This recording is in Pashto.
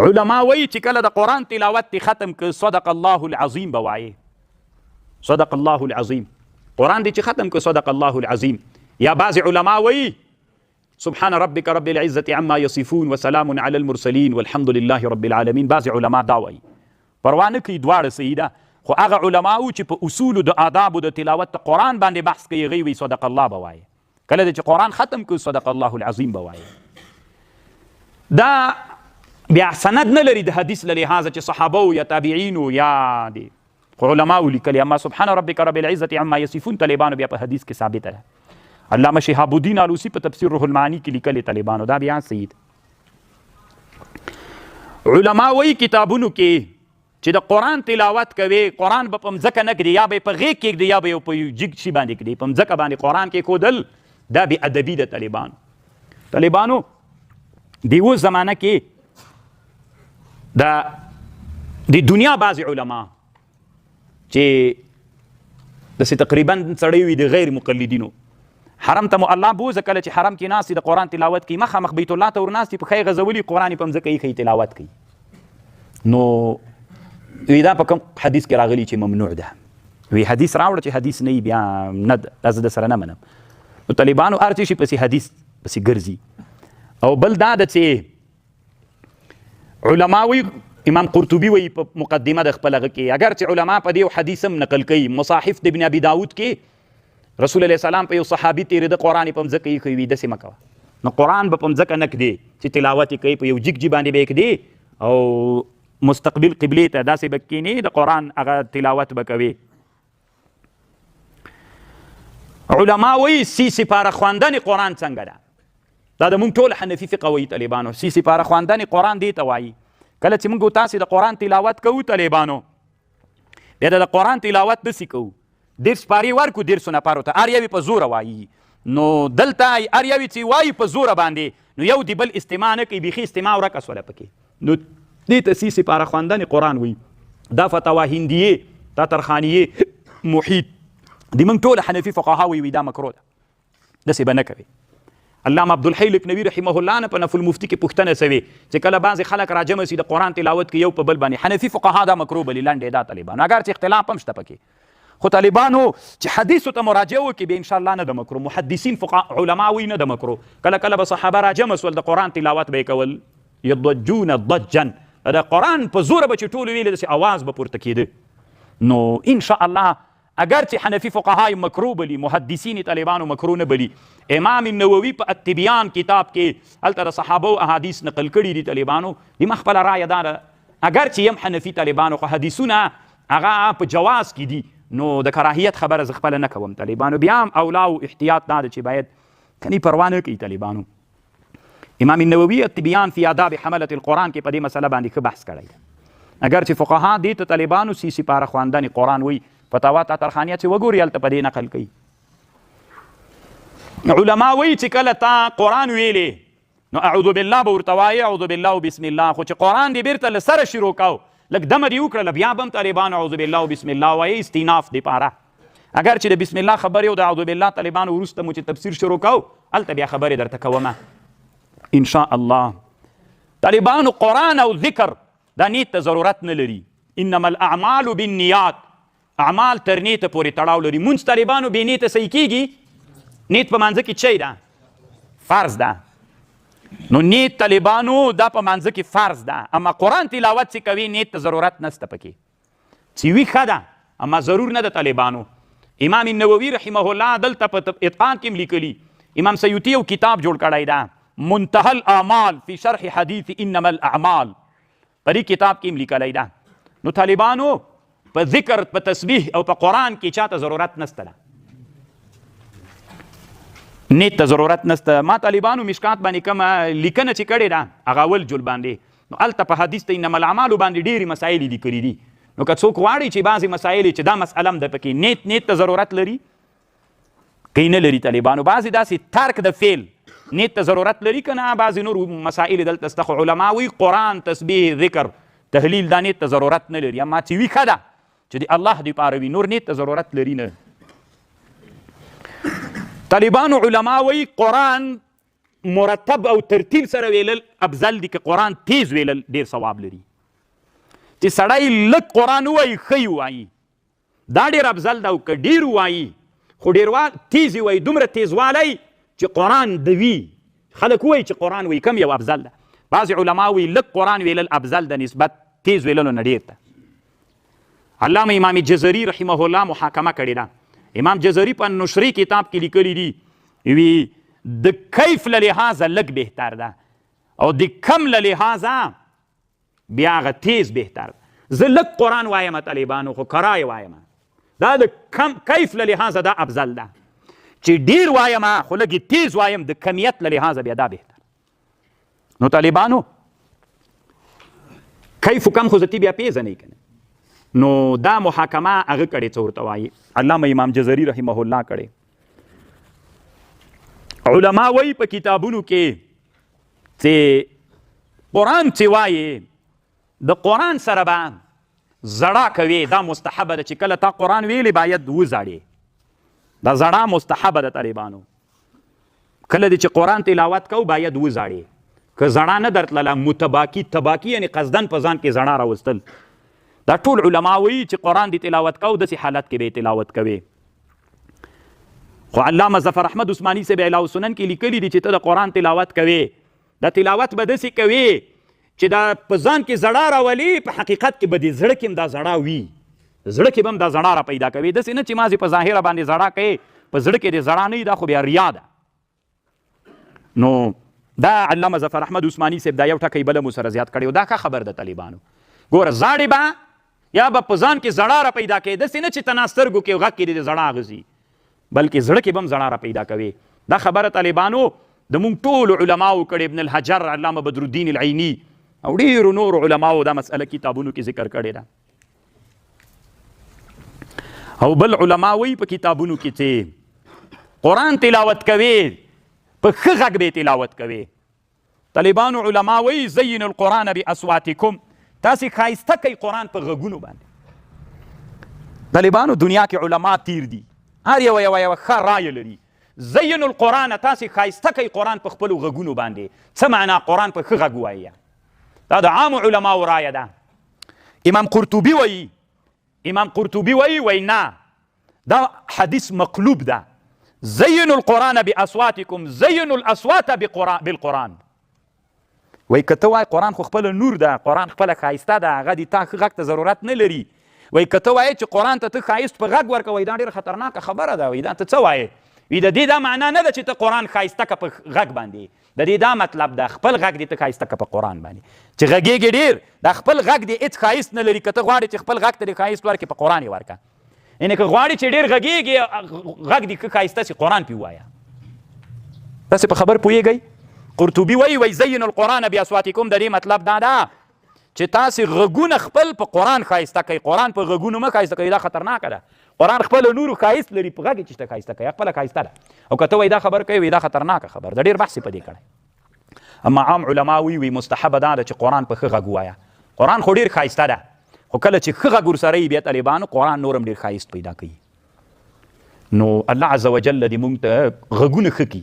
علما وایي چې کله د قرآن تلاوت دې ختم که صدق الله العظیم به وایې صدق الله العظیم قرآن دې چې ختم که صدق الله العظیم یا بعض علما وایي سبحان ربك رب العزة عما يصفون وسلام على المرسلين والحمد لله رب العالمين بعض علما دا وایي پروا نه کوي دواړه صحیح ده خو هغه علماو چې په اصولو د آدابو د تلاوت د قرآن باندې بحث کوي هغوی وایي صدق الله به وایي کله چې قرآن ختم کړو صدق الله العظیم به وایي دا بیا سند نه لري د حدیث له لحاظه چې صحابه یا تابعینو یا دي خو علماو لیکلي اما سبحان ربک رب العزة عما یصفون طالبانو بیا په حدیث کې ثابته ده علامه شهاب الدین آلوسی په تفسیر روح المعانی کې لیکلي طالبانو دا بیا صحیح ده علما وایي کتابونو کې چې د قرآن تلاوت کوي قرآن به په مځکه نه کړي یا به یې په غېږ کېږدي یا به یې په یو جګ شي باندې کړي په مځکه باندې قرآن کېښودل دا بې ادبي ده طالبانو د یوه زمانه کې د دنیا بعضې علما چې داسې تقریبا سړی وي د غیر مقلدینو حرم ته مو الله بوزه کله چې حرم کې ناست د قرآن تلاوت کوي مخامخ بیت الله ته ورناست پښې غځولي قرآن یې په مځکه ایښی تلاوت کوي نو وی دا په کوم حدیث کې راغلی چې ممنوع ده وی حدیث راوړه چې حدیث نه بیا نه دا زه د سره نه منم نو طالبانو هر څه شي پسې حدیث پسې ګرځي او بل دا ده چې علما وی امام قرطبي وی په مقدمه د خپل هغه کې اگر چې علما په دې حدیث هم نقل کوي مصاحف د ابن ابي داود کې رسول الله سلام په یو صحابي تیرېده قرآن یې په مځکه ایښی وي داسې مه کوه نو قرآن به په مځکه نه کړي چې تلاوت یې کوي په یو جګ جي باندې به یې کړي او مستقبل قبلې ته داسې به کښېني د قرآن هغه تلاوت به کوي علما وایي سی سپاره خواندنې قرآن څنګه ده دا د مونږ ټول حنفي فقه وایي طالبانو سی سپاره خواندنې قرآن دې ته وایي کله چې مونږ تاسې د قرآن تلاوت کوو طالبانو بیا د قرآن تلاوت داسې کوو 10 سپارې ورکو 10 نفرو ته هر یو په زوره وایي نو دلته هر یو چې وایي په زوره باندې نو یو د بل استماع نه کوي بیخي استماع ورکه سوله پکې نو دې ته سی سپاره خواندنې قرآن وایي دا فتوا هندیې دا ترخانیې محیط د موږ ټول حنفي فقها وایي دا مکروه ده داسې به نه کوي علامه عبدالحی لکنوي رحمه الله نه په نفل المفتي کې پوښتنه سوې چې کله بعضې خلک راجمع سي د قرآن تلاوت کې یو په بل باندې حنفي فقها دا مکروه بلي لنډې دا طالبانو اگر چې اختلاف هم شته پکې خو طالبانو چې حدیثو ته مراجعه وکړي بیا انشاءالله نه د مکروه محدثین علما وایي نه د مکروه کله کله به صحابه راجمع سول د قرآن تلاوت به یې کول یضجون ضجا د قرآن په زوره به چې ټول ویلې داسې اواز به پورته کېده نو انشاءالله اگر چې حنفي فقهای مکروه بلي محدثین طالبانو مکروه نه بلي امام النووي په التبیان کتاب کې هلته د صحابو احادیث نقل کړي دي طالبانو زما خپله رایه دا ده اگر چې یم حنفي طالبانو خو حدیثونه هغه په جواز کې دي نو د کراهیت خبره زه خپله نه کوم طالبانو بیا هم اولا او احتیاط دا ده چې باید کني پروا نه کوي طالبانو امام النووي التبیان فی آداب حملة القرآن کې په دې مسله باندې ښه بحث کړی ده اگر چې فقها دې ته طالبانو سی سپاره خواندنې قرآن وایي فتاوا تاطرخانیه چې وګوري هلته په دې نقل کوي علما وایي چې کله تا قرآن ویلې نو اعوذ بالله به ورته وایي اعوذ بالله بسم الله خو چې قرآن دې بیرته له سره شروع کو لږ دمه دې وکړله بیا به هم طالبانو اعوذ بالله بسم الله وایي استیناف دپاره اگر چې د بسم الله خبرې او د اعوذ بالله طالبانو وروسته مو چې تفسیر شروع کو هلته بیا خبرې درته کومه ان شاء الله طالبانو قرآن او ذکر دا نیت ته ضرورت نه لري انما الاعمال بالنیات اعمال تر نیته پورې تړاو لري مونځ طالبانو بې نیته صحیح کېږي نیت په مانځه کې چی ده فرض ده نو نیت طالبانو دا په مانځه کې فرض ده اما قرآن تلاوت چې کوي نیت ته ضرورت نسته پکې چې وي ښه ده اما ضرور نه ده طالبانو امام النووي رحمه الله دلته په اتقان کې هم لیکلي امام سیوطي یو کتاب جوړ کړی ده منتهى الاعمال فی شرح حدیث انما الاعمال په دې کتاب کې هم لیکلی ده نو طالبانو په ذکر په تسبیح او په قرآن کې چاته ضرورت نسته ده نیت ته ضرورت نسته ما طالبانو مشکات باندې کومه لیکنه چې کړې ده هغه اول جل باندې نو هلته په حدیث ته انما الاعمالو باندې ډېرې مسایل لیکلي دي نو که څوک غواړي چې بعضې مسایل چې دا مسئله هم ده پکې نیت ته ضرورت لري که نه لري طالبانو بعضې داسې ترک د فعل نیت ته ضرورت لري که نه بعضې نور مسایل دلته شته خو علما وایي قرآن تسبیح ذکر تحلیل دا نیت ته ضرورت نه لري اما چې وي ښه ده چې د الله دپاره وي نور نیت ته ضرورت لري نه طالبانو علما وایي قرآن مرتب او ترتیب سره ویلل افضل دي که قرآن تیز ویلل ډیر ثواب لري. چې سړی لږ قرآن ووایي ښه یې وایي دا ډېر افضل ده، او که ډېر ووایي خو ډېر تیز یې وایي دومره تیزوالی چې قرآن د وي خلک ووایي چې قرآن وایي کم یو افضل ده. بعضې علما وایي لږ قرآن ویلل افضل ده نسبت تیز ویللو نه ډېر ده. علامه امام جزري رحمه الله محاکمه کړې ده. امام جزري په نشري کتاب کې لیکلي دي وی د کیف له لحاظه لږ بهتر ده او د کم له لحاظه بیا هغه تیز بهتر ده. زه لږ قرآن وایم طالبانو خو کرای وایم، دا د کم کیف له لحاظه دا افضل ده. چې ډیر وایم خو لږ تیز وایم د کمیت له لحاظه بیا دا بهتر. نو طالبانو کیف و کم خو زه تی بیا پیژنئ که نه. نو دا محاکمه هغه کړې څه ورته وایي علامه امام جزري رحمه الله کړې. علما وایي په کتابونو کې چې قرآن چې وایي د قرآن سره به زړه کوي دا مستحبه ده. چې کله تا قرآن ویلی باید وزاړې، دا زړه مستحبه ده طالبانو. کله دې چې قرآن تلاوت کو باید وزاړې، که زړه نه درتلله متباکي تباکي یعنې قصدن په ځان کې زړه راوستل. دا ټول علما وایي چې قرآن دې تلاوت کو داسې حالت کې به تلاوت کوي. خو علامه ظفر احمد عثماني صاحب اعلاء السنن کې لیکلي دي چې ته د قرآن تلاوت کوې دا تلاوت به داسې کوې چې دا په ځان کې زړه راولي، په حقیقت کې به دې زړه کې هم دا زړه وي، زړه کې به هم دا زړه را پیدا کوي. داسې نه چې مازې په ظاهره باندې زړه کوې په زړه کې دې زړه نه وي، دا خو بیا ریا ده. نو دا علامه ظفر احمد عثماني صاحب دا یو ټکی بله مو سره زیات کړی و. دا ښه خبر ده طالبانو. ګوره زاړې به یا به په ځان کې زړه را پیدا کوې، داسې نه چې ته سترګو کې غږ کې دې زړه اغځي بلکې زړه کې به هم زړه را پیدا کوي. دا خبره طالبانو د مونږ ټولو علماو کړې، ابن الحجر، علامه بدرالدین العیني او ډېرو نورو علماو دا مسئله کتابونو کې ذکر کړې ده. او بل علما وایي په کتابونو کې چې قرآن تلاوت کوي په ښه غږ به تلاوت کوي. طالبانو علما وایي زین القرآن باصواتکم، تاسې ښایسته کوئ قرآن په غږونو باندې. طالبانو دنیا کې علما تیر دي، هر یو یوه ښه رایه لري. زین القرآن تاسې ښایسته کوئ قرآن په خپلو غږونو باندې. څه معنا قرآن په ښه غږ ووایه، دا د عامو علماو رایه ده. امام قرطبي وایي وایي نه دا حدیث مقلوب ده. زینوا القرآن باصواتکم زینوا الاصوات بالقرآن. وایي که ته وایي قرآن خو خپله نور ده، قرآن خپله ښایسته ده، هغه دې تا ښه غږ ته ضرورت نه لري. وایي که ته وایې چې قرآن ته ته ښایست په غږ ورکوه، وایي دا ډېره خطرناکه خبره ده. وایي دا ته څه وایې؟ وایي د دې دا معنا نه ده چې ته قرآن ښایسته که په غږ باندې، د دې دا مطلب ده خپل غږ دې ته ښایسته که په قرآن باندې. چې غږېږې ډېر دا خپل غږ دې هېڅ ښایست نه لري. که ته غواړې چې خپل غږ ته دې ښایست ورکړې په قرآن یې ورکړه. یعنې که غواړې چې ډېر غږېږې غږ دې ښه ښایسته سي قرآن پې ووایه. تاسې په خبر پوهېږئ؟ قرطبي وایي زین القرآن باصواتکم د دې مطلب دا ده چې تاسې غږونه خپل په قرآن ښایسته کوئ، قرآن په غږونو مه ښایسته کوئ. دا خطرناکه ده. قرآن خپله نورو ښایست لري، په غږ یې چې ښایسته کوي خپله ښایسته ده. او که ته وایي دا خبر کوي، وایي دا خطرناکه خبر ده، ډېر بحث یې په دې کړی. اما عام علما وایي مستحبه دا ده چې قرآن په ښه غږ ووایه. قرآن خو ډېر ښایسته ده، خو کله چې ښه غږ ورسره وي بیا طالبانو قرآن نور هم ډېر ښایست پیدا کوي. نو الله عز وجل دې مونږ ته غږونه ښه کړي